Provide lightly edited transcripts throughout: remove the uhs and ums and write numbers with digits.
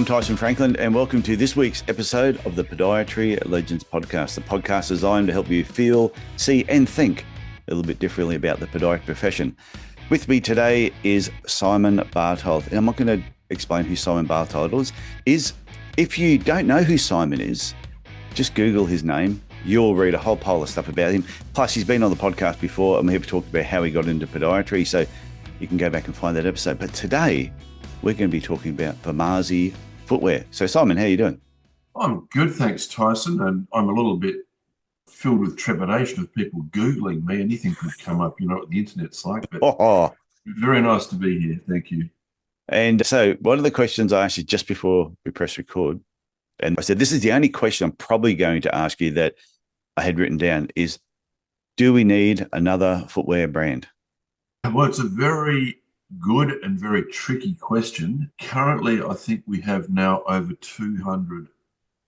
Tyson Franklin, and welcome to this week's episode of the Podiatry Legends Podcast, the podcast designed to help you feel, see, and think a little bit differently about the podiatry profession. With me today is Simon Bartold, and I'm not going to explain who Simon Bartold is. If you don't know who Simon is, just Google his name. You'll read a whole pile of stuff about him. Plus, he's been on the podcast before, and we've talked about how he got into podiatry, so you can go back and find that episode. But today, we're going to be talking about VIMAZI Footwear. So, Simon, how are you doing? I'm good, thanks, Tyson. And I'm a little bit filled with trepidation of people Googling me. Anything could come up, you know what the internet's like. But very nice to be here. Thank you. And so one of the questions I asked you just before we press record, and I said, this is the only question I'm probably going to ask you that I had written down, is do we need another footwear brand? Well, it's a very good and very tricky question. Currently, I think we have now over 200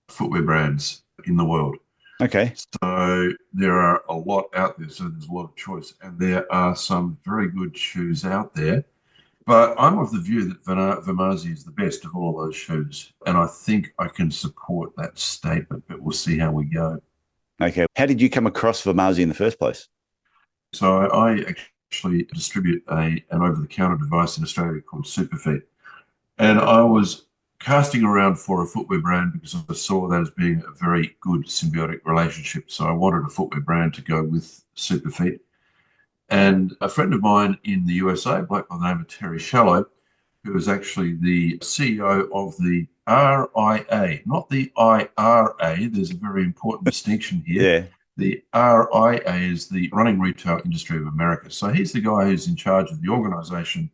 footwear brands in the world. Okay. So there are a lot out there. So there's a lot of choice. And there are some very good shoes out there. But I'm of the view that VIMAZI is the best of all those shoes. And I think I can support that statement, but we'll see how we go. Okay. How did you come across VIMAZI in the first place? So I actually distribute an over-the-counter device in Australia called Superfeet. And I was casting around for a footwear brand because I saw that as being a very good symbiotic relationship. So I wanted a footwear brand to go with Superfeet. And a friend of mine in the USA, a bloke by the name of Terry Shallow, who is actually the CEO of the RIA, not the IRA. There's a very important distinction here. Yeah. The RIA is the Running Retail Industry of America. So he's the guy who's in charge of the organization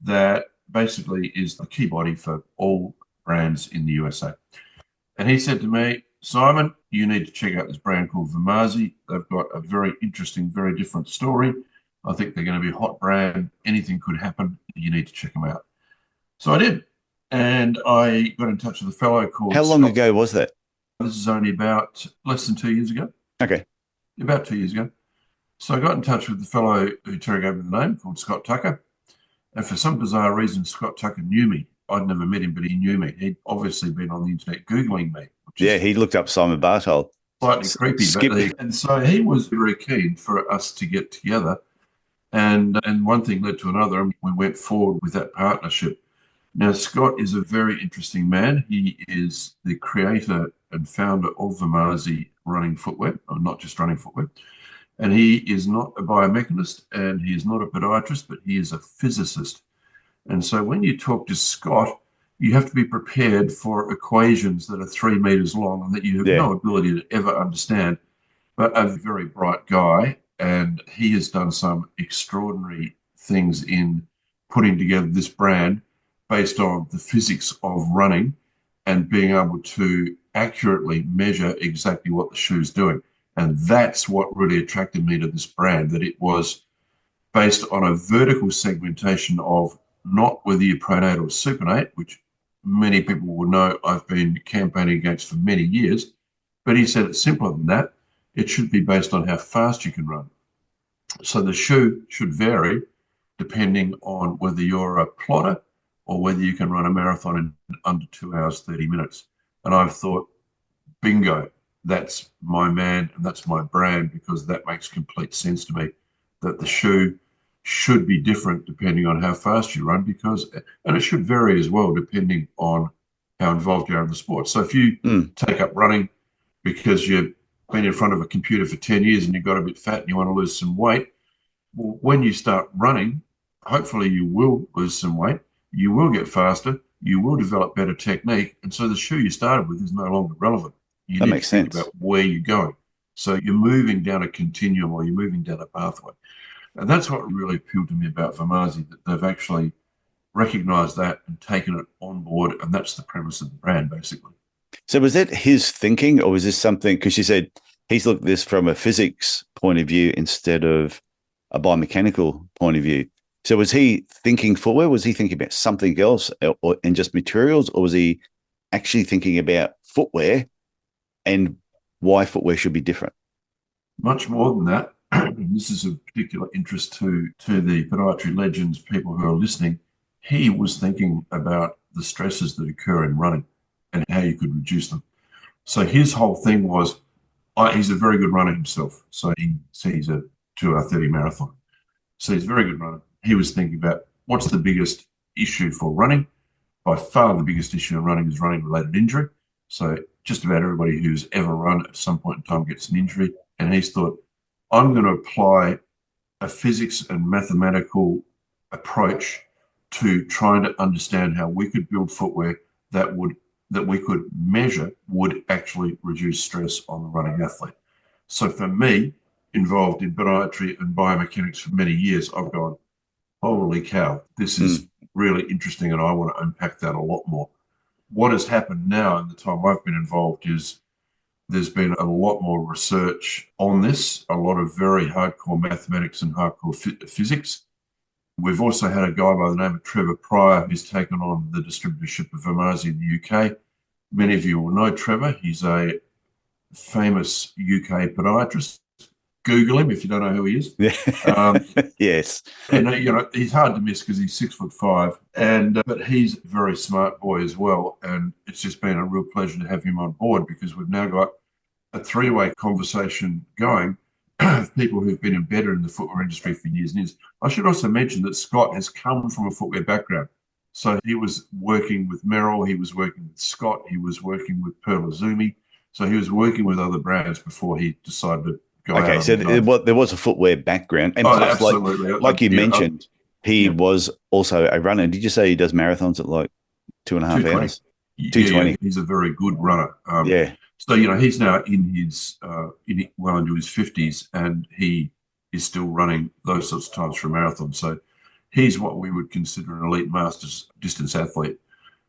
that basically is the key body for all brands in the USA. And he said to me, Simon, you need to check out this brand called VIMAZI. They've got a very interesting, very different story. I think they're going to be a hot brand. Anything could happen. You need to check them out. So I did. And I got in touch with a fellow called How long ago was that? This is only about less than 2 years ago. Okay. About 2 years ago. So I got in touch with the fellow who Terry gave me the name, called Scott Tucker. And for some bizarre reason, Scott Tucker knew me. I'd never met him, but he knew me. He'd obviously been on the internet Googling me. Yeah, he looked up Simon Bartold. Slightly creepy. And so he was very keen for us to get together. And one thing led to another, and we went forward with that partnership. Now, Scott is a very interesting man. He is the creator and founder of VIMAZI running footwear, or not just running footwear. And he is not a biomechanist and he is not a podiatrist, but he is a physicist. And so when you talk to Scott, you have to be prepared for equations that are 3 meters long and that you have no ability to ever understand. But a very bright guy, and he has done some extraordinary things in putting together this brand based on the physics of running and being able to accurately measure exactly what the shoe's doing. And that's what really attracted me to this brand, that it was based on a vertical segmentation of not whether you pronate or supinate, which many people will know I've been campaigning against for many years. But he said it's simpler than that. It should be based on how fast you can run. So the shoe should vary depending on whether you're a plotter or whether you can run a marathon in under 2 hours, 30 minutes. And I've thought, bingo, that's my man and that's my brand, because that makes complete sense to me, that the shoe should be different depending on how fast you run, and it should vary as well depending on how involved you are in the sport. So if you take up running because you've been in front of a computer for 10 years and you've got a bit fat and you want to lose some weight, well, when you start running, hopefully you will lose some weight, you will get faster, you will develop better technique, and so the shoe you started with is no longer relevant. You need to think about where you're going. So you're moving down a continuum, or you're moving down a pathway. And that's what really appealed to me about VIMAZI, that they've actually recognized that and taken it on board, and that's the premise of the brand, basically. So was that his thinking, or was this something, because you said he's looked at this from a physics point of view instead of a biomechanical point of view. So was he thinking footwear? Was he thinking about something else and just materials, or was he actually thinking about footwear and why footwear should be different? Much more than that. This is of particular interest to the Podiatry Legends people who are listening. He was thinking about the stresses that occur in running and how you could reduce them. So his whole thing was, he's a very good runner himself. So he's a 2 hour 30 marathon. So he's a very good runner. He was thinking about what's the biggest issue for running. By far, the biggest issue in running is running-related injury. So just about everybody who's ever run at some point in time gets an injury. And he's thought, I'm going to apply a physics and mathematical approach to trying to understand how we could build footwear that we could measure would actually reduce stress on the running athlete. So for me, involved in podiatry and biomechanics for many years, I've gone, holy cow, this is really interesting, and I want to unpack that a lot more. What has happened now in the time I've been involved is there's been a lot more research on this, a lot of very hardcore mathematics and hardcore physics. We've also had a guy by the name of Trevor Pryor who's taken on the distributorship of VIMAZI in the UK. Many of you will know Trevor. He's a famous UK podiatrist. Google him if you don't know who he is. Yes. And he's hard to miss because he's 6'5", and but he's a very smart boy as well. And it's just been a real pleasure to have him on board because we've now got a three-way conversation going of people who've been embedded in the footwear industry for years and years. I should also mention that Scott has come from a footwear background. So he was working with Merrill, he was working with Scott, he was working with Pearl Izumi. So he was working with other brands before he decided to go out. Okay, so there was a footwear background. And plus, absolutely. Like you mentioned, he was also a runner. Did you say he does marathons at like 2.5 hours? 2:20. Yeah, he's a very good runner. So, he's now in his well into his 50s, and he is still running those sorts of times for a marathon. So he's what we would consider an elite masters distance athlete.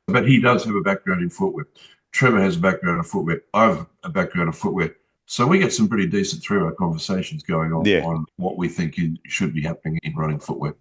But he does have a background in footwear. Trevor has a background in footwear. I have a background in footwear. So we get some pretty decent three-way conversations going on what we think should be happening in running footwear.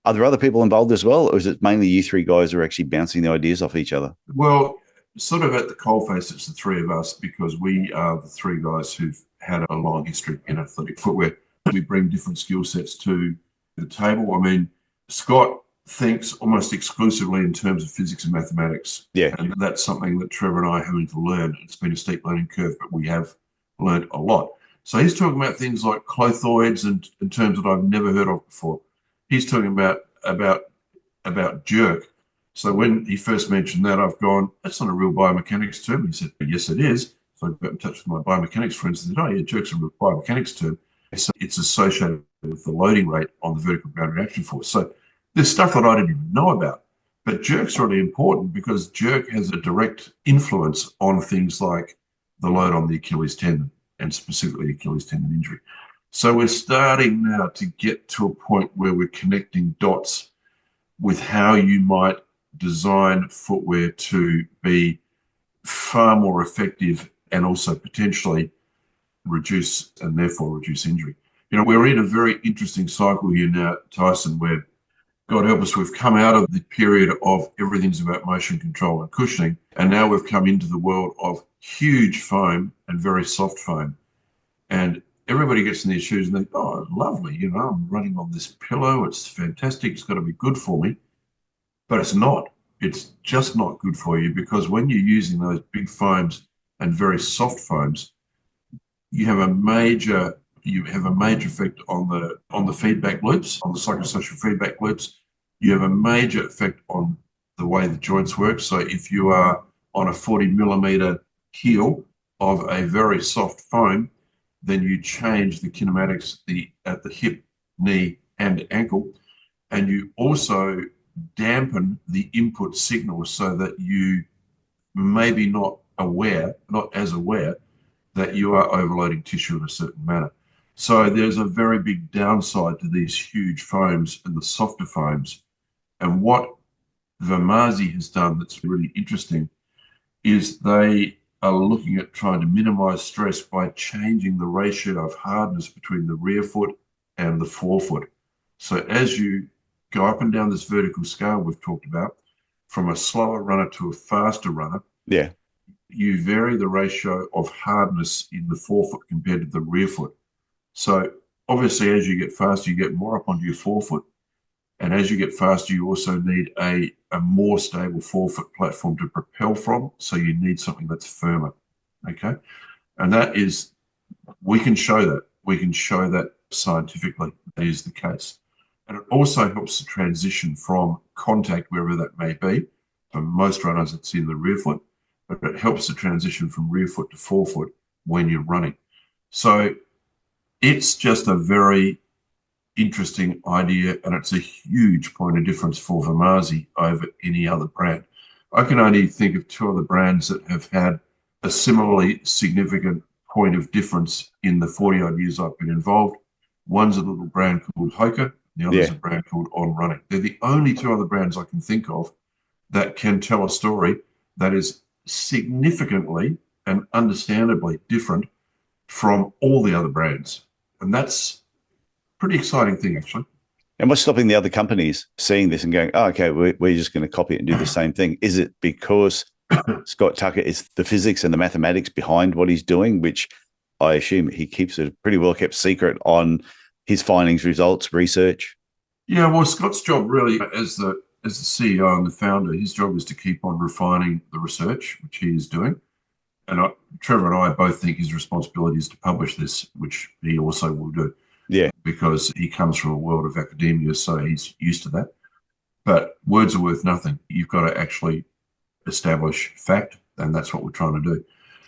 Are there other people involved as well, or is it mainly you three guys who are actually bouncing the ideas off each other? Well, sort of at the coalface, it's the three of us because we are the three guys who've had a long history in athletic footwear. We bring different skill sets to the table. I mean, Scott thinks almost exclusively in terms of physics and mathematics. Yeah. And that's something that Trevor and I are having to learn. It's been a steep learning curve, but we have learned a lot. So he's talking about things like clothoids and in terms that I've never heard of before. He's talking about jerk. So when he first mentioned that, I've gone, that's not a real biomechanics term. He said, yes, it is. So I got in touch with my biomechanics friends and said, oh, yeah, jerk's a real biomechanics term. So it's associated with the loading rate on the vertical ground reaction force. So there's stuff that I didn't even know about. But jerk's really important because jerk has a direct influence on things like the load on the Achilles tendon and specifically Achilles tendon injury. So we're starting now to get to a point where we're connecting dots with how you might design footwear to be far more effective and also potentially reduce and therefore reduce injury. We're in a very interesting cycle here now, Tyson, where God help us, we've come out of the period of everything's about motion control and cushioning, and now we've come into the world of huge foam and very soft foam. And everybody gets in their shoes and they think, oh, lovely, I'm running on this pillow, it's fantastic, it's got to be good for me. But it's not. It's just not good for you because when you're using those big foams and very soft foams, you have a major effect on the feedback loops, on the psychosocial feedback loops. You have a major effect on the way the joints work. So if you are on a 40 millimeter heel of a very soft foam, then you change the kinematics at the hip, knee, and ankle, and you also dampen the input signal so that you may be not as aware that you are overloading tissue in a certain manner. So there's a very big downside to these huge foams and the softer foams. And what VIMAZI has done that's really interesting is they are looking at trying to minimize stress by changing the ratio of hardness between the rear foot and the forefoot. So as you go up and down this vertical scale we've talked about, from a slower runner to a faster runner, you vary the ratio of hardness in the forefoot compared to the rear foot. So obviously, as you get faster, you get more up onto your forefoot. And as you get faster, you also need a more stable forefoot platform to propel from. So you need something that's firmer. Okay. And that is, we can show that. We can show that scientifically that is the case. And it also helps the transition from contact, wherever that may be. For most runners, it's in the rear foot, but it helps the transition from rear foot to forefoot when you're running. So it's just a very interesting idea, and it's a huge point of difference for VIMAZI over any other brand. I can only think of two other brands that have had a similarly significant point of difference in the 40-odd years I've been involved. One's a little brand called Hoka, the other's a brand called On Running. They're the only two other brands I can think of that can tell a story that is significantly and understandably different from all the other brands. And that's pretty exciting thing, actually. And what's stopping the other companies seeing this and going, oh, okay, we're just going to copy it and do the same thing? Is it because Scott Tucker is the physics and the mathematics behind what he's doing, which I assume he keeps a pretty well-kept secret on his findings, results, research? Yeah, well, Scott's job really, as the CEO and the founder, his job is to keep on refining the research, which he is doing. And Trevor and I both think his responsibility is to publish this, which he also will do. Yeah. Because he comes from a world of academia, so he's used to that. But words are worth nothing. You've got to actually establish fact, and that's what we're trying to do.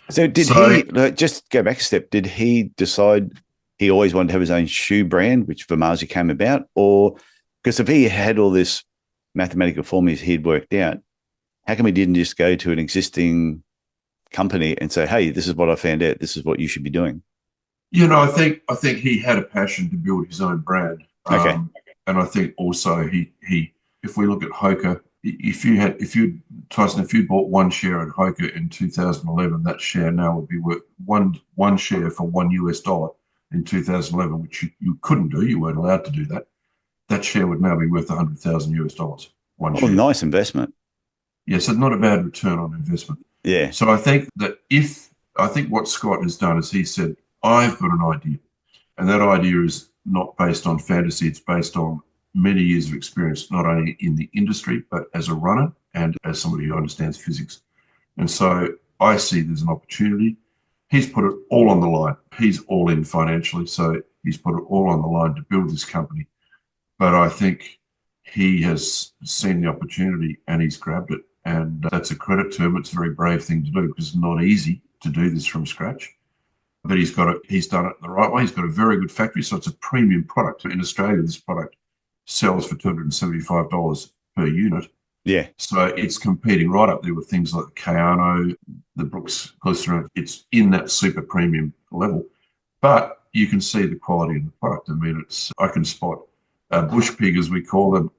So he, just go back a step, did he decide he always wanted to have his own shoe brand, which VIMAZI came about? Or, because if he had all this mathematical formulas he'd worked out, how come he didn't just go to an existing company and say, hey, this is what I found out, this is what you should be doing? You know, I think he had a passion to build his own brand. Okay. And I think also he if we look at Hoka, if you bought one share in Hoka in 2011, that share now would be worth one share for $1 in 2011, which you couldn't do. You weren't allowed to do that. That share would now be worth $100,000. One share. Nice investment. Yeah, so not a bad return on investment. Yeah. So I think what Scott has done is he said, I've got an idea, and that idea is not based on fantasy. It's based on many years of experience, not only in the industry, but as a runner and as somebody who understands physics. And so I see there's an opportunity. He's put it all on the line. He's all in financially, so he's put it all on the line to build this company. But I think he has seen the opportunity and he's grabbed it. And that's a credit to him. It's a very brave thing to do because it's not easy to do this from scratch. But he's done it the right way. He's got a very good factory, so it's a premium product. In Australia, this product sells for $275 per unit. Yeah. So it's competing right up there with things like the Kayano, the Brooks Glycerin. It's in that super premium level. But you can see the quality of the product. I mean, I can spot bush pig, as we call them,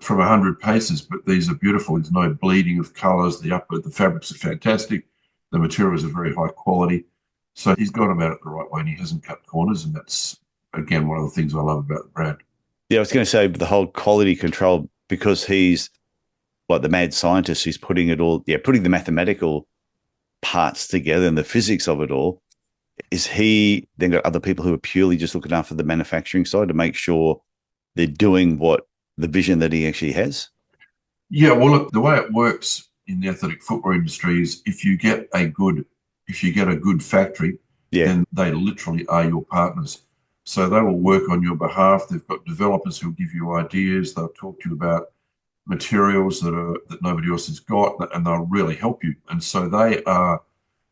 from 100 paces, but these are beautiful. There's no bleeding of colours. The fabrics are fantastic. The materials are very high quality. So he's gone about it the right way and he hasn't cut corners. And that's, again, one of the things I love about the brand. Yeah, I was going to say the whole quality control, because he's like the mad scientist who's putting the mathematical parts together and the physics of it all. Is he then got other people who are purely just looking after the manufacturing side to make sure they're doing what the vision that he actually has? Yeah, well, look, the way it works in the athletic footwear industry is if you get a good factory, then they literally are your partners. So they will work on your behalf. They've got developers who'll give you ideas. They'll talk to you about materials that nobody else has got, and they'll really help you. And so they are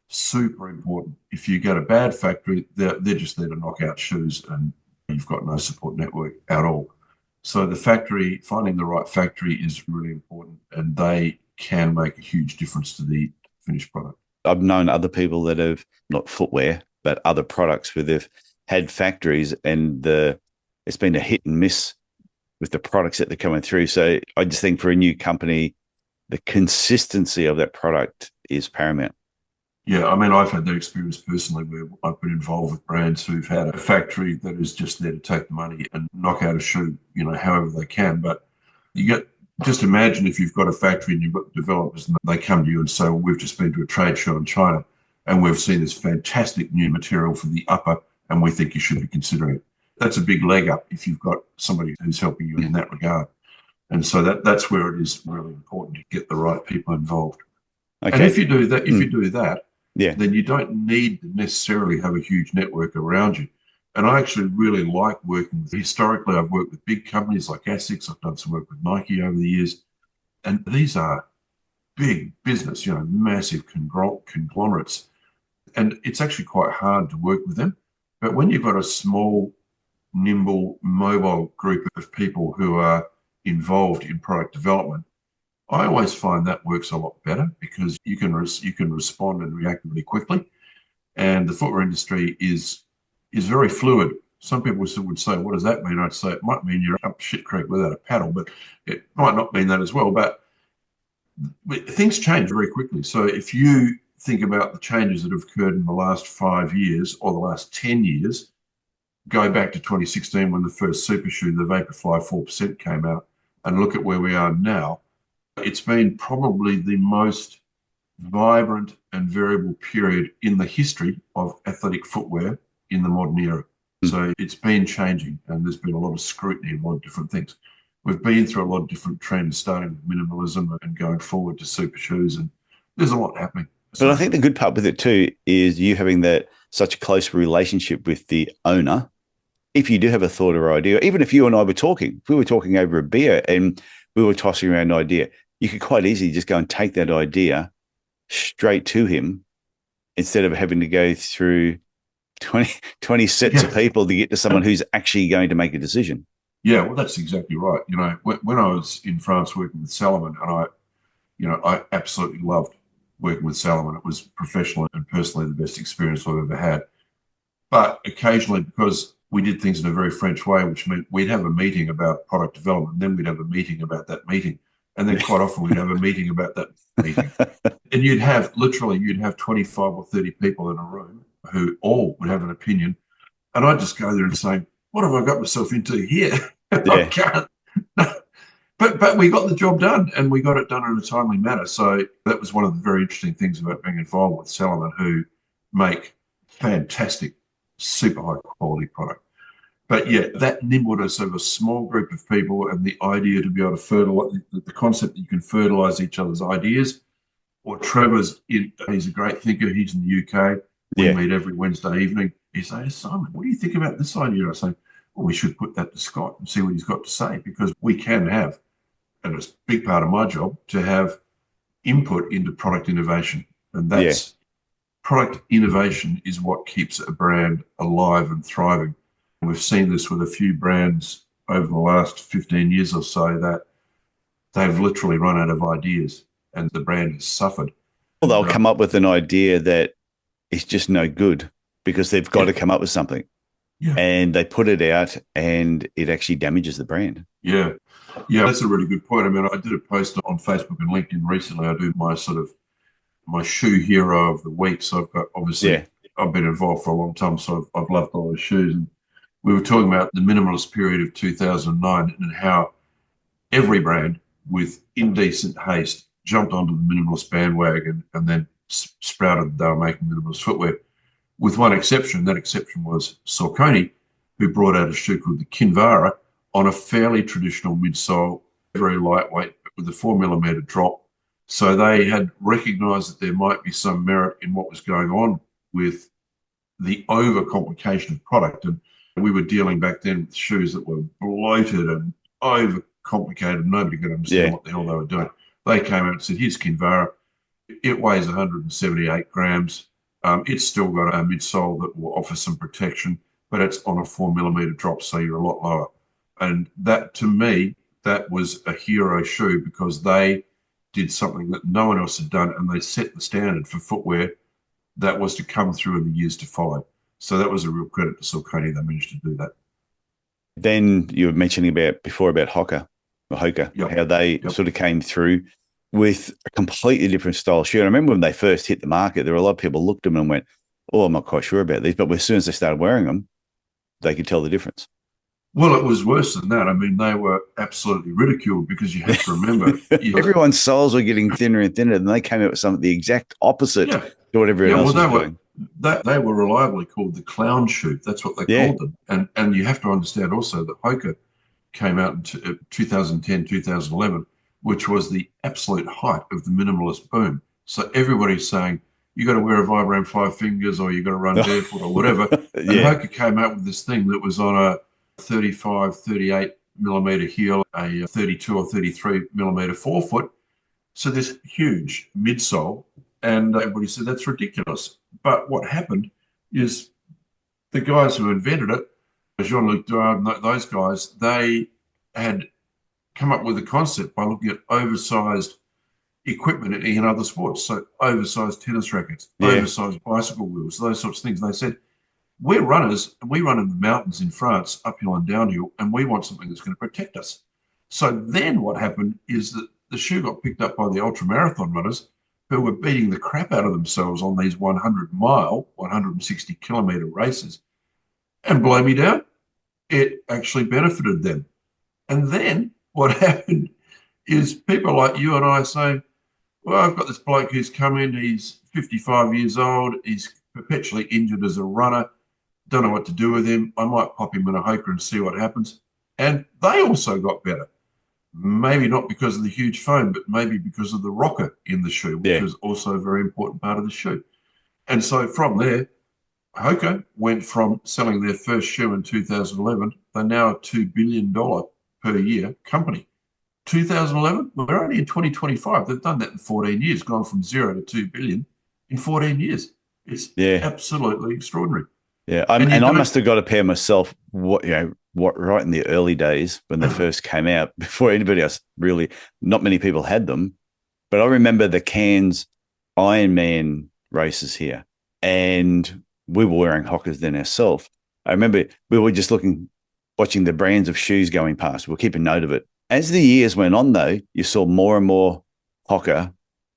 super important. If you get a bad factory, they're just there to knock out shoes and you've got no support network at all. So finding the right factory is really important, and they can make a huge difference to the finished product. I've known other people that have, not footwear, but other products where they've had factories and it's been a hit and miss with the products that they're coming through. So I just think for a new company, the consistency of that product is paramount. Yeah, I mean, I've had that experience personally where I've been involved with brands who've had a factory that is just there to take the money and knock out a shoe, however they can. But just imagine if you've got a factory and you've got developers and they come to you and say, well, we've just been to a trade show in China and we've seen this fantastic new material for the upper and we think you should be considering it. That's a big leg up if you've got somebody who's helping you in that regard. And so that's where it is really important to get the right people involved. Okay. And if you do that, yeah, then you don't need to necessarily have a huge network around you. And I actually really like working. Historically, I've worked with big companies like ASICS. I've done some work with Nike over the years. And these are big business, massive conglomerates. And it's actually quite hard to work with them. But when you've got a small, nimble, mobile group of people who are involved in product development, I always find that works a lot better because you can respond and react really quickly. And the footwear industry is very fluid. Some people would say, what does that mean? I'd say it might mean you're up shit creek without a paddle, but it might not mean that as well. But things change very quickly. So if you think about the changes that have occurred in the last 5 years or the last 10 years, go back to 2016 when the first super shoe, the Vaporfly 4%, came out, and look at where we are now. It's been probably the most vibrant and variable period in the history of athletic footwear in the modern era. So it's been changing, and there's been a lot of scrutiny and a lot of different things. We've been through a lot of different trends, starting with minimalism and going forward to super shoes, and there's a lot happening. But I think the good part with it too is you having that such a close relationship with the owner. If you do have a thought or idea, even if you and I were talking, if we were talking over a beer and we were tossing around an idea, you could quite easily just go and take that idea straight to him instead of having to go through 20 sets of people to get to someone who's actually going to make a decision. Yeah, well, that's exactly right. When I was in France working with Salomon, and I absolutely loved working with Salomon. It was professionally and personally the best experience I've ever had. But occasionally, because we did things in a very French way, which meant we'd have a meeting about product development, then we'd have a meeting about that meeting. And then quite often we'd have a meeting about that meeting. And you'd have 25 or 30 people in a room who all would have an opinion. And I'd just go there and say, what have I got myself into here? Yeah. I can't. But we got the job done, and we got it done in a timely manner. So that was one of the very interesting things about being involved with Salomon, who make fantastic, super high quality product. But yeah, that nimbleness of a small group of people and the idea to be able to fertilize, the concept that you can fertilize each other's ideas. Or he's a great thinker. He's in the UK. We meet every Wednesday evening. He says, Simon, what do you think about this idea? I say, well, we should put that to Scott and see what he's got to say, because we can have, and it's a big part of my job, to have input into product innovation. And that's product innovation is what keeps a brand alive and thriving. And we've seen this with a few brands over the last 15 years or so, that they've literally run out of ideas and the brand has suffered. Well, they'll come up with an idea that is just no good because they've got to come up with something. Yeah. And they put it out and it actually damages the brand. Yeah. Yeah, that's a really good point. I mean, I did a post on Facebook and LinkedIn recently. I do my shoe hero of the week. So I've got, obviously, I've been involved for a long time, so I've loved all those shoes. And we were talking about the minimalist period of 2009 and how every brand with indecent haste jumped onto the minimalist bandwagon and then sprouted that they were making minimalist footwear. With one exception, that exception was Saucony, who brought out a shoe called the Kinvara on a fairly traditional midsole, very lightweight, but with a 4mm drop. So they had recognized that there might be some merit in what was going on with the overcomplication of product. And we were dealing back then with shoes that were bloated and overcomplicated. Nobody could understand what the hell they were doing. They came out and said, here's Kinvara. It weighs 178 grams. It's still got a midsole that will offer some protection, but it's on a 4mm drop, so you're a lot lower. And that, to me, that was a hero shoe because they did something that no one else had done, and they set the standard for footwear that was to come through in the years to follow. So that was a real credit to Saucony. They managed to do that. Then you were mentioning before about Hoka, how they sort of came through with a completely different style shoe. I remember when they first hit the market, there were a lot of people looked at them and went, oh, I'm not quite sure about these. But as soon as they started wearing them, they could tell the difference. Well, it was worse than that. I mean, they were absolutely ridiculed because you have to remember. Everyone's soles were getting thinner and thinner, and they came out with something the exact opposite to what everyone else was doing. They were reliably called the clown shoe. That's what they called them. And you have to understand also that Hoka came out in 2010, 2011, which was the absolute height of the minimalist boom. So everybody's saying, you got to wear a Vibram 5 fingers or you got to run barefoot or whatever. And Hoka came out with this thing that was on a 35, 38 millimeter heel, a 32 or 33 millimeter forefoot. So this huge midsole, and everybody said that's ridiculous. But what happened is the guys who invented it, Jean-Luc Dard and those guys, they had come up with a concept by looking at oversized equipment in other sports. So oversized tennis rackets, oversized bicycle wheels, those sorts of things. They said, we're runners and we run in the mountains in France, uphill and downhill, and we want something that's going to protect us. So then what happened is that the shoe got picked up by the ultramarathon runners who were beating the crap out of themselves on these 100-mile, 160-kilometer races. And blow me down, it actually benefited them. And then what happened is people like you and I saying, well, I've got this bloke who's come in, he's 55 years old, he's perpetually injured as a runner, don't know what to do with him. I might pop him in a Hoka and see what happens. And they also got better. Maybe not because of the huge foam, but maybe because of the rocker in the shoe, which was also a very important part of the shoe. And so from there, Hoka went from selling their first shoe in 2011, they're now a $2 billion per year company. 2011, we're only in 2025. They've done that in 14 years, gone from 0 to 2 billion in 14 years. It's absolutely extraordinary. Yeah, I must have got a pair myself. Right in the early days when they first came out, before anybody else really, not many people had them. But I remember the Cairns Ironman races here, and we were wearing Hokas then ourselves. I remember we were just watching the brands of shoes going past. We're keeping note of it. As the years went on, though, you saw more and more Hoka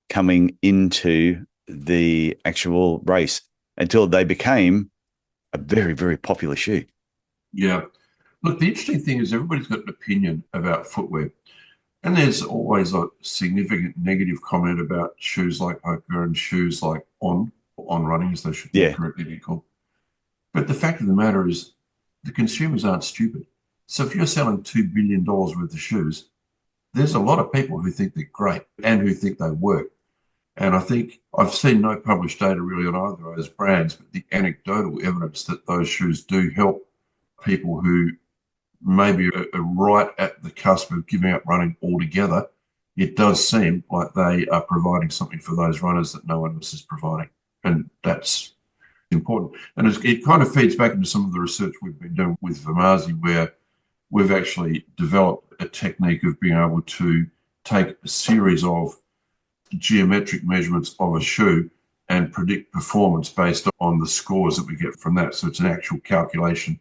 coming into the actual race until they became a very, very popular shoe. Yeah. Look, the interesting thing is everybody's got an opinion about footwear. And there's always a significant negative comment about shoes like Hoka and shoes like on running, as they should correctly be called. But the fact of the matter is the consumers aren't stupid. So if you're selling $2 billion worth of shoes, there's a lot of people who think they're great and who think they work. And I think I've seen no published data really on either of those brands, but the anecdotal evidence that those shoes do help people who maybe are right at the cusp of giving up running altogether, it does seem like they are providing something for those runners that no one else is providing. And that's important. And it kind of feeds back into some of the research we've been doing with VIMAZI, where we've actually developed a technique of being able to take a series of geometric measurements of a shoe and predict performance based on the scores that we get from that. So it's an actual calculation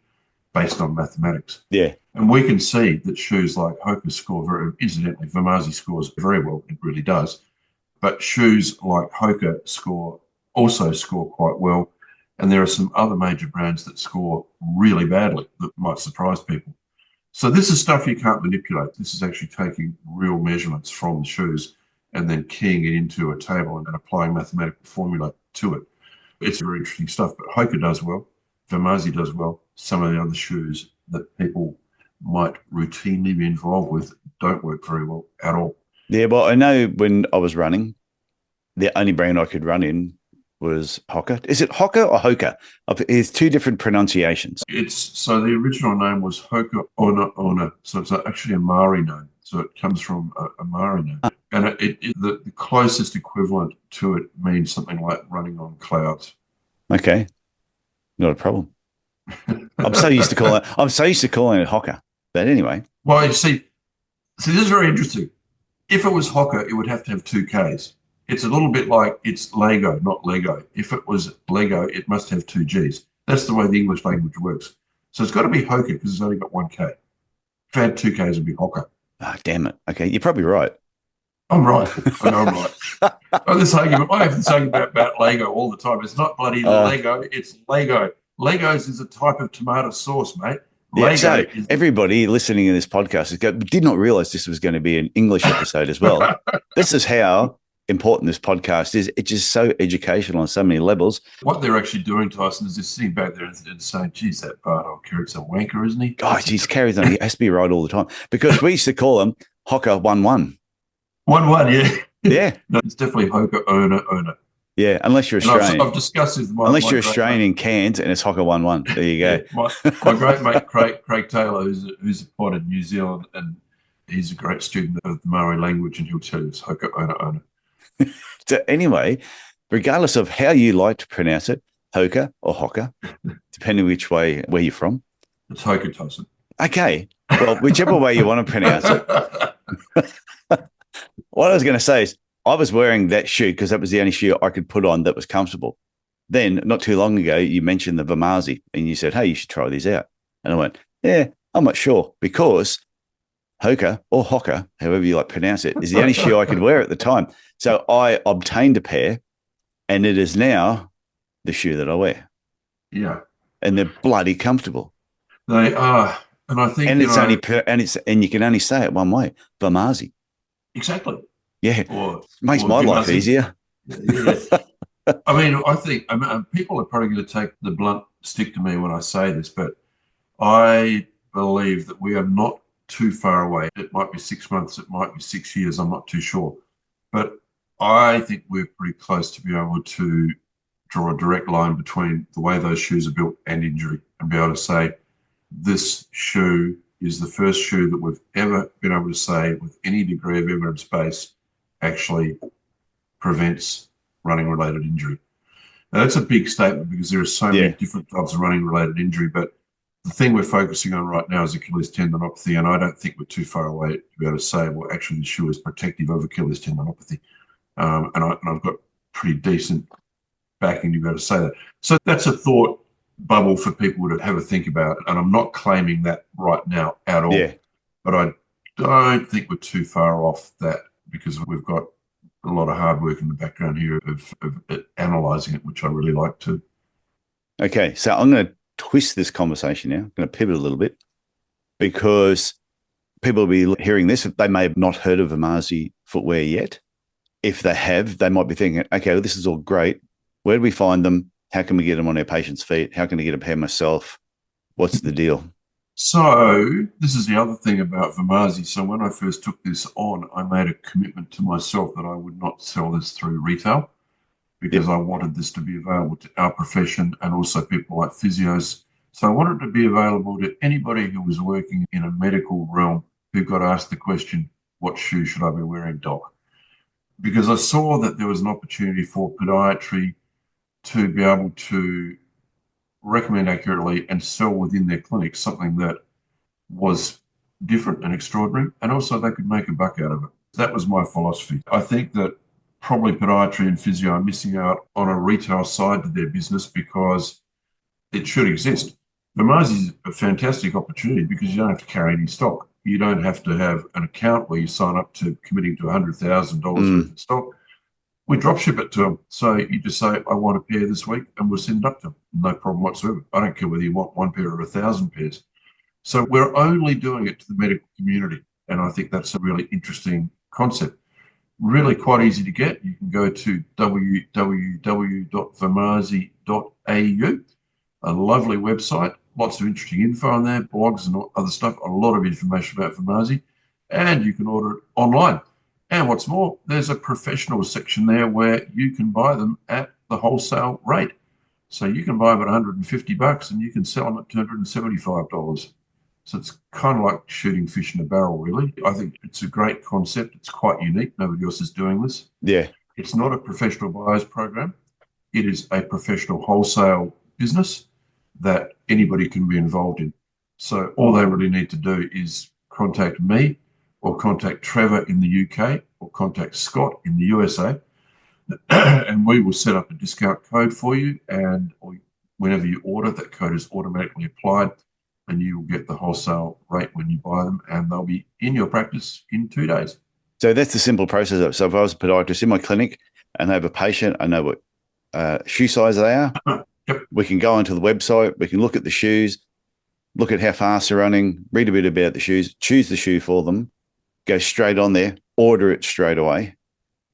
based on mathematics. Yeah. And we can see that shoes like Hoka score very, incidentally, VIMAZI scores very well. It really does. But shoes like Hoka also score quite well. And there are some other major brands that score really badly that might surprise people. So this is stuff you can't manipulate. This is actually taking real measurements from the shoes and then keying it into a table and then applying mathematical formula to it. It's very interesting stuff. But Hoka does well. VIMAZI does well. Some of the other shoes that people might routinely be involved with don't work very well at all. Yeah, well, I know when I was running, the only brand I could run in was Hoka. Is it Hoka or Hoka? It's two different pronunciations. So the original name was Hoka Ona. So it's actually a Maori name. So it comes from a Maori name. And the closest equivalent to it means something like running on clouds. Okay. Not a problem. I'm so used to calling it Hoka. But anyway. Well, you see, this is very interesting. If it was Hoka, it would have to have two Ks. It's a little bit like it's Lego, not Lego. If it was Lego, it must have two Gs. That's the way the English language works. So it's got to be Hoka because it's only got one K. If it had two Ks, it would be Hoka. Ah, damn it. Okay, you're probably right. I'm right. I know I'm right. I have this argument about Lego all the time. It's not bloody Lego, it's Lego. Legos is a type of tomato sauce, mate. Yeah, so everybody listening in this podcast did not realize this was going to be an English episode as well. This is how important this podcast is. It's just so educational on so many levels. What they're actually doing, Tyson, is just sitting back there and saying, geez, that Bartold carries a wanker, isn't he? Oh, geez, carries on. He has to be right all the time. Because we used to call him Hocker 1-1. 1-1, yeah. Yeah. No, it's definitely Hocker owner. Yeah, unless you're Australian. I've discussed this with unless you're Australian in Cairns and it's Hocker 1-1. There you go. Yeah, my great mate, Craig Taylor, who's a pod in New Zealand, and he's a great student of the Maori language, and he'll tell you it's Hocker owner. So anyway, regardless of how you like to pronounce it, Hoker or Hocker, depending which way, where you're from. It's Hoker, Tyson. Okay. Well, whichever way you want to pronounce it. What I was going to say is I was wearing that shoe because that was the only shoe I could put on that was comfortable. Then, not too long ago, you mentioned the VIMAZI and you said, hey, you should try these out. And I went, yeah, I'm not sure because Hoker or Hocker, however you like to pronounce it, is the only shoe I could wear at the time. So I obtained a pair and it is now the shoe that I wear. Yeah. And they're bloody comfortable. They are. And I think, and it's and you can only say it one way, VIMAZI. Exactly. Yeah. Makes my life easier. Yeah. I mean, I think people are probably going to take the blunt stick to me when I say this, but I believe that we are not too far away. It might be 6 months, it might be 6 years, I'm not too sure. But I think we're pretty close to be able to draw a direct line between the way those shoes are built and injury and be able to say, this shoe is the first shoe that we've ever been able to say with any degree of evidence-based actually prevents running-related injury. Now, that's a big statement because there are so many different types of running-related injury, but the thing we're focusing on right now is Achilles tendinopathy, and I don't think we're too far away to be able to say, well, actually, the shoe is protective of Achilles tendinopathy. And I've got pretty decent backing to be able to say that. So that's a thought bubble for people to have a think about, and I'm not claiming that right now at all. Yeah. But I don't think we're too far off that because we've got a lot of hard work in the background here of analysing it, which I really like to. Okay, so I'm going to twist this conversation now. I'm going to pivot a little bit because people will be hearing this. They may have not heard of VIMAZI Footwear yet. If they have, they might be thinking, okay, well, this is all great. Where do we find them? How can we get them on our patients' feet? How can I get a pair myself? What's the deal? So this is the other thing about VIMAZI. So when I first took this on, I made a commitment to myself that I would not sell this through retail because I wanted this to be available to our profession and also people like physios. So I wanted it to be available to anybody who was working in a medical realm who got asked the question, what shoe should I be wearing, doc? Because I saw that there was an opportunity for podiatry to be able to recommend accurately and sell within their clinic something that was different and extraordinary, and also they could make a buck out of it. That was my philosophy. I think that probably podiatry and physio are missing out on a retail side to their business because it should exist. VIMAZI is a fantastic opportunity because you don't have to carry any stock. You don't have to have an account where you sign up to committing to $100,000 worth of stock. We drop ship it to them. So you just say, I want a pair this week, and we'll send it up to them. No problem whatsoever. I don't care whether you want one pair or 1,000 pairs. So we're only doing it to the medical community. And I think that's a really interesting concept. Really quite easy to get. You can go to www.vimazi.au, a lovely website. Lots of interesting info on there, blogs and other stuff, a lot of information about VIMAZI, and you can order it online. And what's more, there's a professional section there where you can buy them at the wholesale rate. So you can buy them at $150 and you can sell them at $275. So it's kind of like shooting fish in a barrel, really. I think it's a great concept. It's quite unique. Nobody else is doing this. Yeah. It's not a professional buyers program. It is a professional wholesale business that anybody can be involved in. So all they really need to do is contact me or contact Trevor in the UK or contact Scott in the USA, and we will set up a discount code for you, and whenever you order, that code is automatically applied and you will get the wholesale rate when you buy them, and they'll be in your practice in 2 days. So that's the simple process. So if I was a podiatrist in my clinic and I have a patient, I know what shoe size they are. Yep. We can go onto the website, we can look at the shoes, look at how fast they're running, read a bit about the shoes, choose the shoe for them, go straight on there, order it straight away,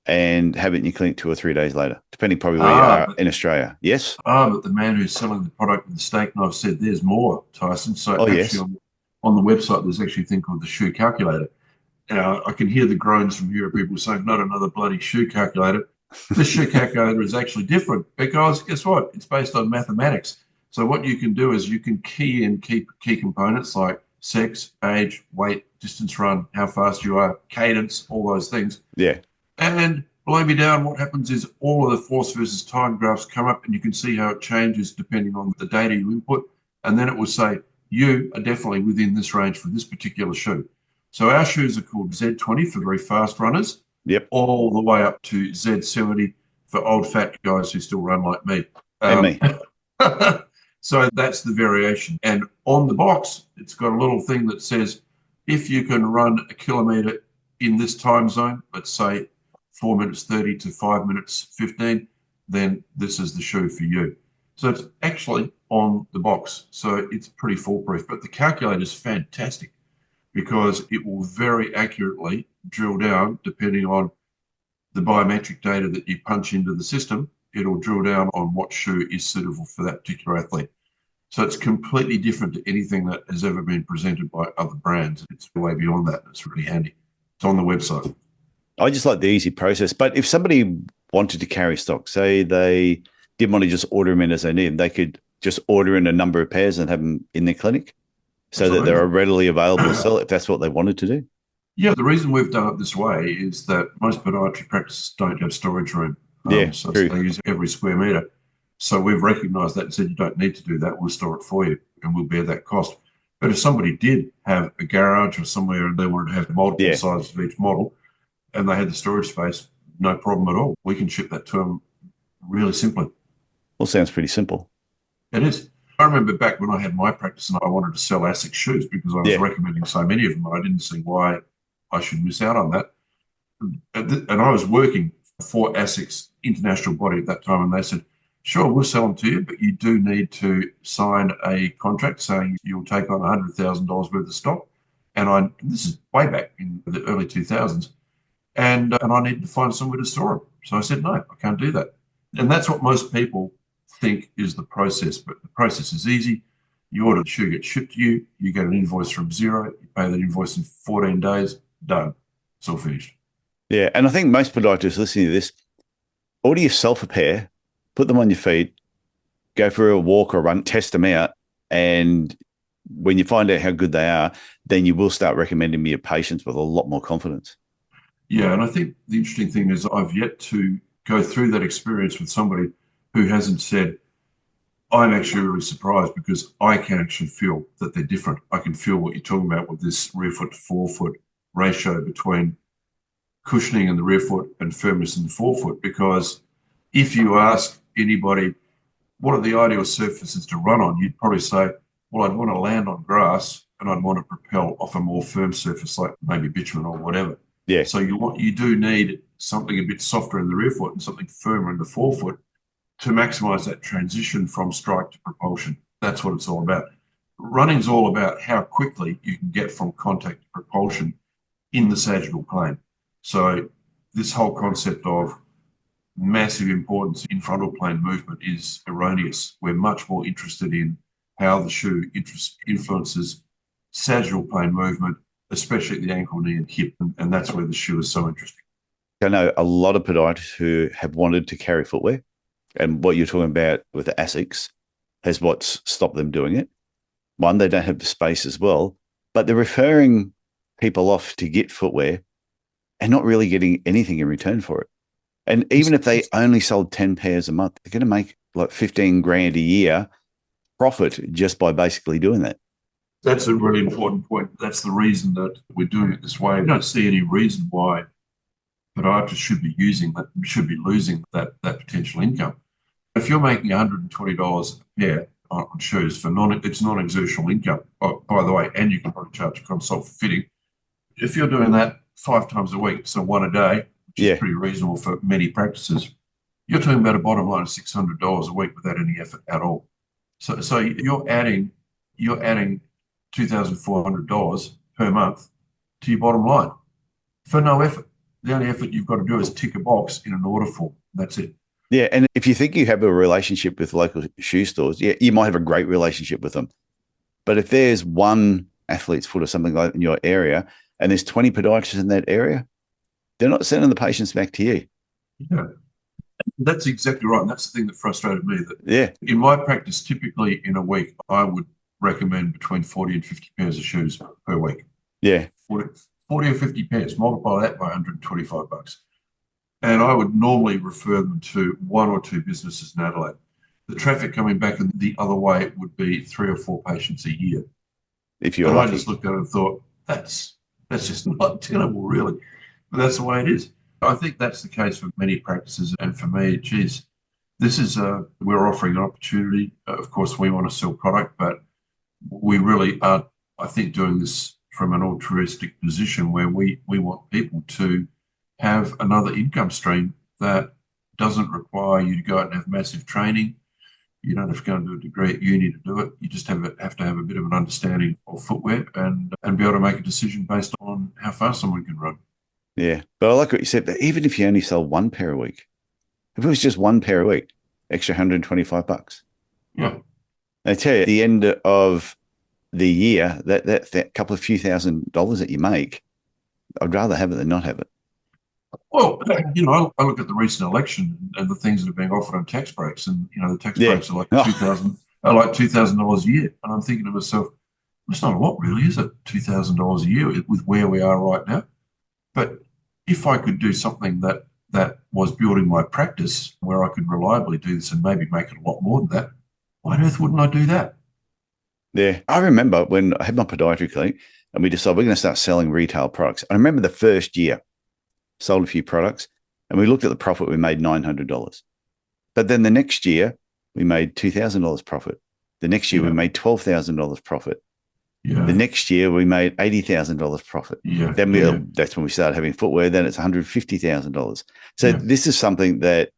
and have it in your clinic 2 or 3 days later, depending probably where you are in Australia. Yes? But the man who's selling the product with the steak knife said there's more, Tyson. So actually yes. on the website, there's actually a thing called the shoe calculator. Now, I can hear the groans from here of people saying, not another bloody shoe calculator. This shoe calculator is actually different because guess what? It's based on mathematics. So what you can do is you can key in key components like sex, age, weight, distance run, how fast you are, cadence, all those things. Yeah. And below me down, what happens is all of the force versus time graphs come up and you can see how it changes depending on the data you input. And then it will say, you are definitely within this range for this particular shoe. So our shoes are called Z20 for very fast runners. Yep. All the way up to Z70 for old fat guys who still run like me. And me. So that's the variation. And on the box, it's got a little thing that says, if you can run a kilometer in this time zone, let's say 4 minutes 30 to 5 minutes 15, then this is the shoe for you. So it's actually on the box. So it's pretty foolproof. But the calculator is fantastic because it will very accurately drill down depending on the biometric data that you punch into the system. It'll drill down on what shoe is suitable for that particular athlete. So it's completely different to anything that has ever been presented by other brands. It's way beyond that. It's really handy. It's on the website. I just like the easy process. But if somebody wanted to carry stock, say they didn't want to just order them in as they need, they could just order in a number of pairs and have them in their clinic so that they're readily available to sell if that's what they wanted to do. Yeah, the reason we've done it this way is that most podiatry practices don't have storage room. So they use every square meter. So we've recognised that and said, you don't need to do that. We'll store it for you and we'll bear that cost. But if somebody did have a garage or somewhere and they wanted to have multiple sizes of each model and they had the storage space, no problem at all. We can ship that to them really simply. Well, sounds pretty simple. It is. I remember back when I had my practice and I wanted to sell ASICS shoes because I was recommending so many of them. I didn't see why I should miss out on that. And I was working for ASICS International Body at that time, and they said, sure, we'll sell them to you, but you do need to sign a contract saying you'll take on $100,000 worth of stock. And this is way back in the early 2000s, and I needed to find somewhere to store them. So I said, no, I can't do that. And that's what most people think is the process, but the process is easy. You order the shoe, gets shipped to you, you get an invoice from Xero, you pay that invoice in 14 days, done. It's all finished. Yeah, and I think most podiatrists listening to this, order yourself a pair, put them on your feet, go for a walk or run, test them out, and when you find out how good they are, then you will start recommending me your patients with a lot more confidence. Yeah, and I think the interesting thing is I've yet to go through that experience with somebody who hasn't said, I'm actually really surprised because I can actually feel that they're different. I can feel what you're talking about with this rear foot to forefoot ratio between cushioning in the rear foot and firmness in the forefoot, because if you ask anybody, what are the ideal surfaces to run on? You'd probably say, well, I'd want to land on grass and I'd want to propel off a more firm surface like maybe bitumen or whatever. Yeah. So you do need something a bit softer in the rear foot and something firmer in the forefoot to maximize that transition from strike to propulsion. That's what it's all about. Running's all about how quickly you can get from contact to propulsion in the sagittal plane. So this whole concept of massive importance in frontal plane movement is erroneous. We're much more interested in how the shoe influences sagittal plane movement, especially at the ankle, knee, and hip, and that's where the shoe is so interesting. I know a lot of podiatrists who have wanted to carry footwear, and what you're talking about with the ASICS has what's stopped them doing it. One, they don't have the space as well, but they're referring people off to get footwear and not really getting anything in return for it. And even if they only sold 10 pairs a month, they're going to make like 15 grand a year profit just by basically doing that. That's a really important point. That's the reason that we're doing it this way. I don't see any reason why podiatrists should be losing that potential income. If you're making $120 a pair on shoes for it's non-exertional income, by the way, and you can probably charge a consult for fitting. If you're doing that 5 times a week, so one a day, which is pretty reasonable for many practices, you're talking about a bottom line of $600 a week without any effort at all. So you're adding $2,400 per month to your bottom line for no effort. The only effort you've got to do is tick a box in an order form. That's it. Yeah. And if you think you have a relationship with local shoe stores, yeah, you might have a great relationship with them. But if there's one athlete's foot or something like that in your area, and there's 20 podiatrists in that area, they're not sending the patients back to you. Yeah, that's exactly right. And that's the thing that frustrated me. That Yeah. In my practice, typically in a week, I would recommend between 40 and 50 pairs of shoes per week. Yeah. 40 or 50 pairs, multiply that by $125. And I would normally refer them to one or two businesses in Adelaide. The traffic coming back the other way would be 3 or 4 patients a year. If you're lucky. I just looked at it and thought, that's just not tenable, really. But that's the way it is. I think that's the case for many practices. And for me, geez, this is we're offering an opportunity. Of course, we want to sell product, but we really are, I think, doing this from an altruistic position where we want people to have another income stream that doesn't require you to go out and have massive training. You don't have to go and do a degree at uni to do it. You just have to have a bit of an understanding of footwear and be able to make a decision based on how fast someone can run. Yeah. But I like what you said, that even if you only sell one pair a week, if it was just one pair a week, extra $125. Yeah. I tell you, at the end of the year, that couple of few $1,000s that you make, I'd rather have it than not have it. Well, I look at the recent election and the things that are being offered on tax breaks, and the tax breaks are like $2,000 a year, and I'm thinking to myself, it's not a lot, really, is it? $2,000 a year with where we are right now. But if I could do something that was building my practice, where I could reliably do this and maybe make it a lot more than that, why on earth wouldn't I do that? Yeah, I remember when I had my podiatry clinic and we decided we're going to start selling retail products. I remember the first year, sold a few products, and we looked at the profit. We made $900. But then the next year, we made $2,000 profit. The next year, we made $12,000 profit. Yeah. The next year, we made $80,000 profit. Yeah. Then that's when we started having footwear. Then it's $150,000. So this is something that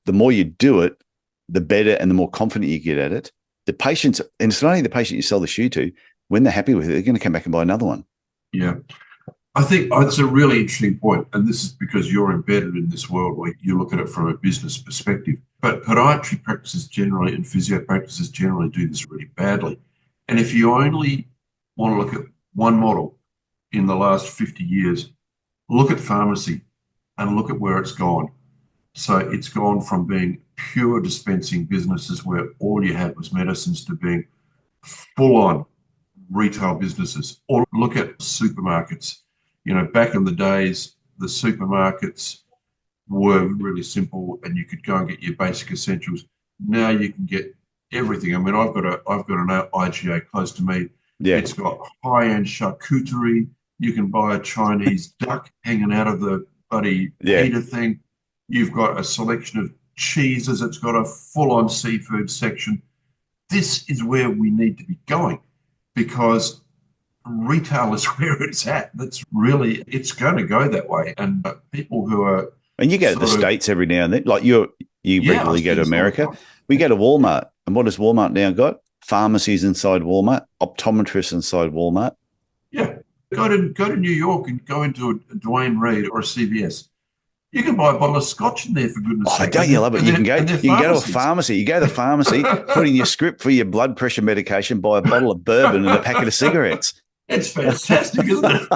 the more you do it, the better and the more confident you get at it. The patients, and it's not only the patient you sell the shoe to, when they're happy with it, they're going to come back and buy another one. Yeah. I think it's a really interesting point, and this is because you're embedded in this world where you look at it from a business perspective. But podiatry practices generally and physio practices generally do this really badly. And if you only want to look at one model in the last 50 years, look at pharmacy and look at where it's gone. So it's gone from being pure dispensing businesses where all you had was medicines to being full-on retail businesses. Or look at supermarkets. Back in the days, the supermarkets were really simple and you could go and get your basic essentials. Now you can get everything. I mean, I've got an IGA close to me. Yeah. It's got high-end charcuterie. You can buy a Chinese duck hanging out of the bloody heater thing. You've got a selection of cheeses. It's got a full-on seafood section. This is where we need to be going, because retail is where it's at. It's going to go that way. And people who are... And you go to the States every now and then, like you regularly go to America. We go to Walmart. And what has Walmart now got? Pharmacies inside Walmart, optometrists inside Walmart. Yeah. Go to New York and go into a Dwayne Reed or a CVS. You can buy a bottle of scotch in there, for goodness sake. Don't you love it? You can go to a pharmacy. You go to the pharmacy, put in your script for your blood pressure medication, buy a bottle of bourbon and a packet of cigarettes. It's fantastic, isn't it?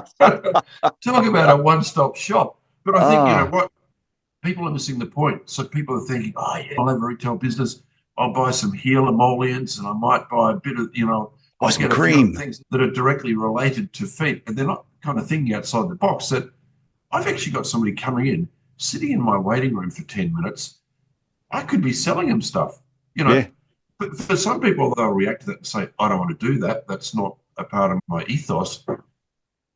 Talk about a one-stop shop. But I think, what? People are missing the point. So people are thinking, I'll have a retail business. I'll buy some heel emollients and I might buy a bit of, buy some cream. Things that are directly related to feet. And they're not kind of thinking outside the box that I've actually got somebody coming in, sitting in my waiting room for 10 minutes. I could be selling them stuff, But for some people, they'll react to that and say, I don't want to do that. That's not a part of my ethos.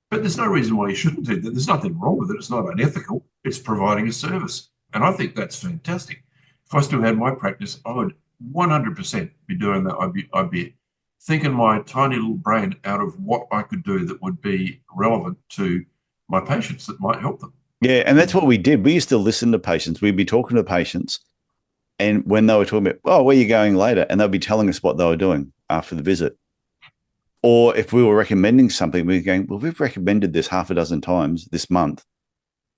But there's no reason why you shouldn't do that. There's nothing wrong with it. It's not unethical. It's providing a service. And I think that's fantastic. If I still had my practice, I would 100% be doing that. I'd be thinking my tiny little brain out of what I could do that would be relevant to my patients that might help them. Yeah, and that's what we did. We used to listen to patients. We'd be talking to patients, and when they were talking about, where are you going later? And they'll be telling us what they were doing after the visit. Or if we were recommending something, we were going, we've recommended this half a dozen times this month.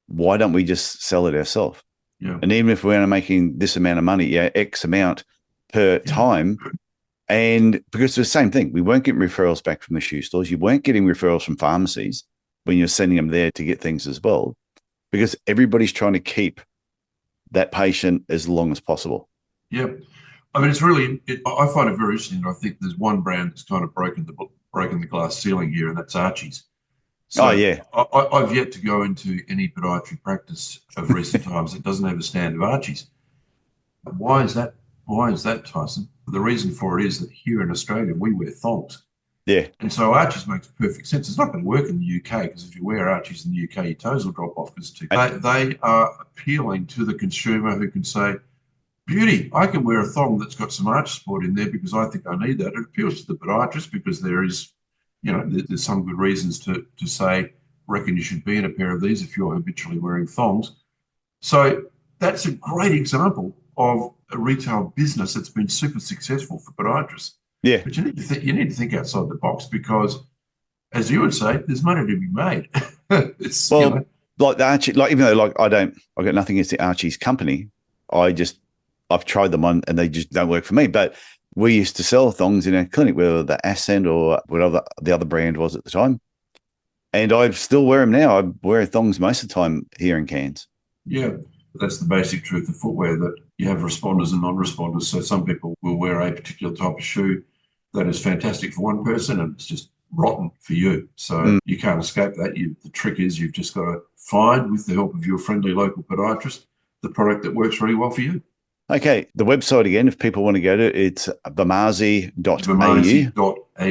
why don't we just sell it ourselves? Yeah. And even if we're making this amount of money, X amount per time, and because it's the same thing, we weren't getting referrals back from the shoe stores. You weren't getting referrals from pharmacies when you're sending them there to get things as well, because everybody's trying to keep that patient as long as possible. Yeah. I mean, it's really, I find it very interesting. I think there's one brand that's kind of broken the glass ceiling here, and that's Archie's. Oh, So yeah. I've yet to go into any podiatry practice of recent times that doesn't have a stand of Archie's. Why is that? Why is that, Tyson? The reason for it is that here in Australia, we wear thongs. Yeah. And so Archie's makes perfect sense. It's not going to work in the UK because if you wear Archie's in the UK, your toes will drop off because they are appealing to the consumer who can say, beauty, I can wear a thong that's got some arch support in there because I think I need that. It appeals to the podiatrist because there is, there's some good reasons to say, reckon you should be in a pair of these if you're habitually wearing thongs. So that's a great example of a retail business that's been super successful for podiatrists. Yeah. But you need to think outside the box because, as you would say, there's money to be made. Like the Archie, like even though I've got nothing against the Archie's company, I've tried them on and they just don't work for me. But we used to sell thongs in our clinic, whether the Ascent or whatever the other brand was at the time. And I still wear them now. I wear thongs most of the time here in Cairns. Yeah, that's the basic truth of footwear, that you have responders and non-responders. So some people will wear a particular type of shoe that is fantastic for one person and it's just rotten for you. So you can't escape that. The trick is you've just got to find, with the help of your friendly local podiatrist, the product that works really well for you. Okay, the website again, if people want to go to it, it's vimazi.au. Vimazi.au.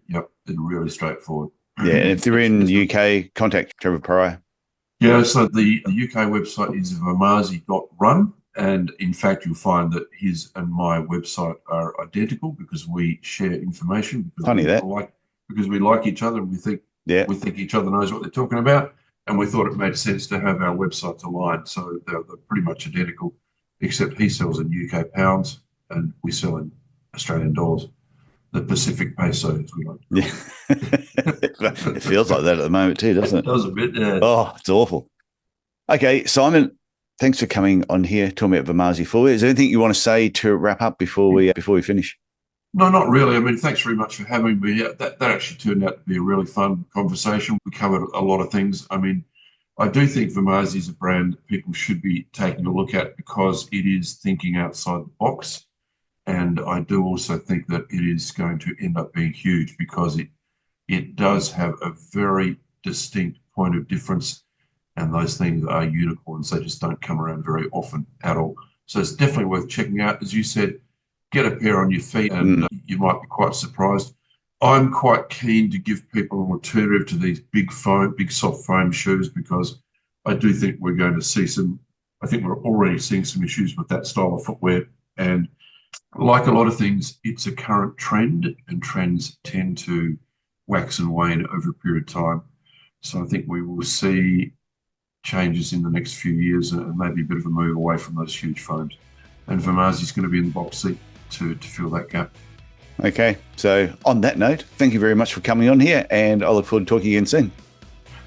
Yep, it's really straightforward. Yeah, and if they're in the UK, contact Trevor Pryor. Yeah, so the UK website is vimazi.run. And in fact, you'll find that his and my website are identical because we share information. Because we like each other and we think each other knows what they're talking about. And we thought it made sense to have our websites aligned. So they're pretty much identical, except he sells in UK pounds and we sell in Australian dollars. The Pacific peso, as we like. Yeah. It feels like that at the moment too, doesn't it? It does a bit, yeah. Oh, it's awful. Okay, Simon, thanks for coming on here, talking about VIMAZI Footwear. Is there anything you want to say to wrap up before we finish? No, not really. I mean, thanks very much for having me. That actually turned out to be a really fun conversation. We covered a lot of things. I mean, I do think VIMAZI is a brand that people should be taking a look at because it is thinking outside the box. And I do also think that it is going to end up being huge because it does have a very distinct point of difference. And those things are unicorns. They just don't come around very often at all. So it's definitely worth checking out. As you said, get a pair on your feet and you might be quite surprised. I'm quite keen to give people an alternative to these big soft foam shoes because I do think we're going to see I think we're already seeing some issues with that style of footwear. And like a lot of things, it's a current trend and trends tend to wax and wane over a period of time. So I think we will see changes in the next few years and maybe a bit of a move away from those huge foams. And VIMAZI is going to be in the box seat to fill that gap. Okay, so on that note, thank you very much for coming on here and I look forward to talking again soon.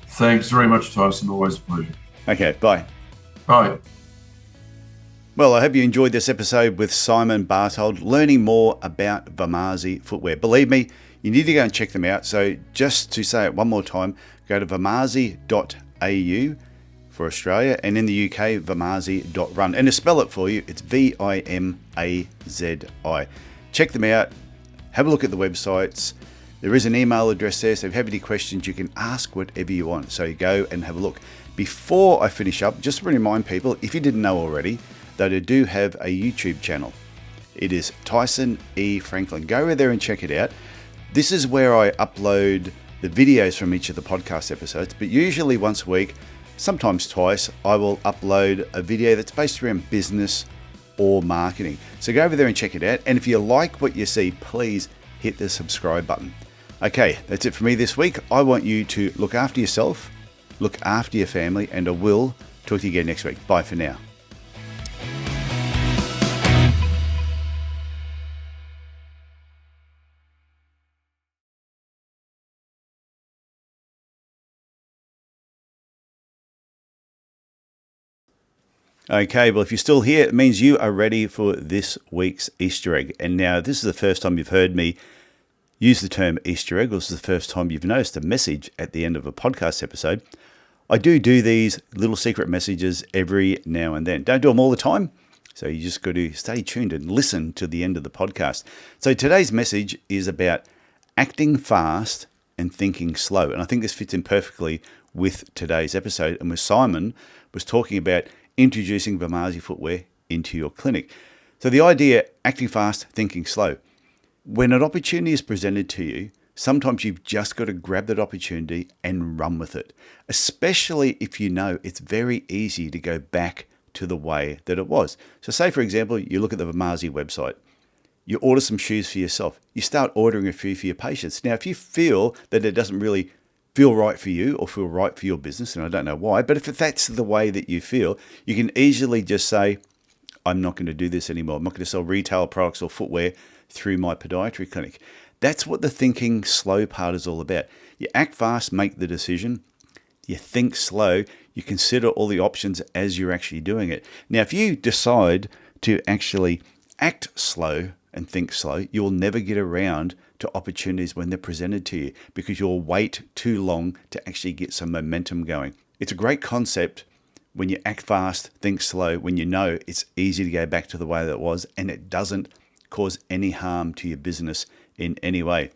Thanks very much, Tyson. Always a pleasure. Okay, bye. Bye. Well, I hope you enjoyed this episode with Simon Bartold, learning more about VIMAZI Footwear. Believe me, you need to go and check them out. So just to say it one more time, go to vimazi.au for Australia, and in the UK, vimazi.run. And to spell it for you, it's VIMAZI. Check them out. Have a look at the websites. There is an email address there, so if you have any questions, you can ask whatever you want. So you go and have a look. Before I finish up, just to remind people, if you didn't know already, that I do have a YouTube channel. It is Tyson E. Franklin. Go over there and check it out. This is where I upload the videos from each of the podcast episodes, but usually once a week, sometimes twice, I will upload a video that's based around business or marketing. So go over there and check it out. And if you like what you see, please hit the subscribe button. Okay, that's it for me this week. I want you to look after yourself, look after your family, and I will talk to you again next week. Bye for now. Okay, well, if you're still here, it means you are ready for this week's Easter egg. And now, this is the first time you've heard me use the term Easter egg, or this is the first time you've noticed a message at the end of a podcast episode. I do these little secret messages every now and then. Don't do them all the time, so you just got to stay tuned and listen to the end of the podcast. So today's message is about acting fast and thinking slow. And I think this fits in perfectly with today's episode, and where Simon was talking about introducing VIMAZI Footwear into your clinic. So the idea, acting fast, thinking slow. When an opportunity is presented to you, sometimes you've just got to grab that opportunity and run with it, especially if you know it's very easy to go back to the way that it was. So say, for example, you look at the VIMAZI website, you order some shoes for yourself, you start ordering a few for your patients. Now, if you feel that it doesn't really feel right for you or feel right for your business, and I don't know why, but if that's the way that you feel, you can easily just say, I'm not going to do this anymore. I'm not going to sell retail products or footwear through my podiatry clinic. That's what the thinking slow part is all about. You act fast, make the decision. You think slow, you consider all the options as you're actually doing it. Now, if you decide to actually act slow and think slow, you'll never get around to opportunities when they're presented to you because you'll wait too long to actually get some momentum going. It's a great concept when you act fast, think slow, when you know it's easy to go back to the way that it was and it doesn't cause any harm to your business in any way.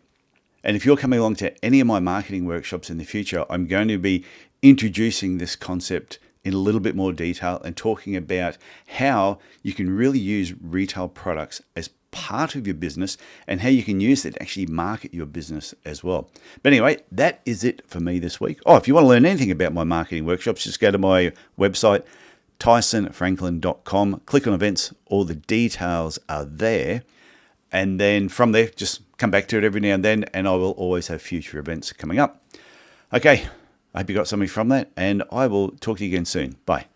And if you're coming along to any of my marketing workshops in the future, I'm going to be introducing this concept in a little bit more detail and talking about how you can really use retail products as part of your business and how you can use it to actually market your business as well. But anyway, that is it for me this week. Oh, if you want to learn anything about my marketing workshops, just go to my website, tysonfranklin.com, click on events, all the details are there. And then from there, just come back to it every now and then, and I will always have future events coming up. Okay, I hope you got something from that, and I will talk to you again soon. Bye.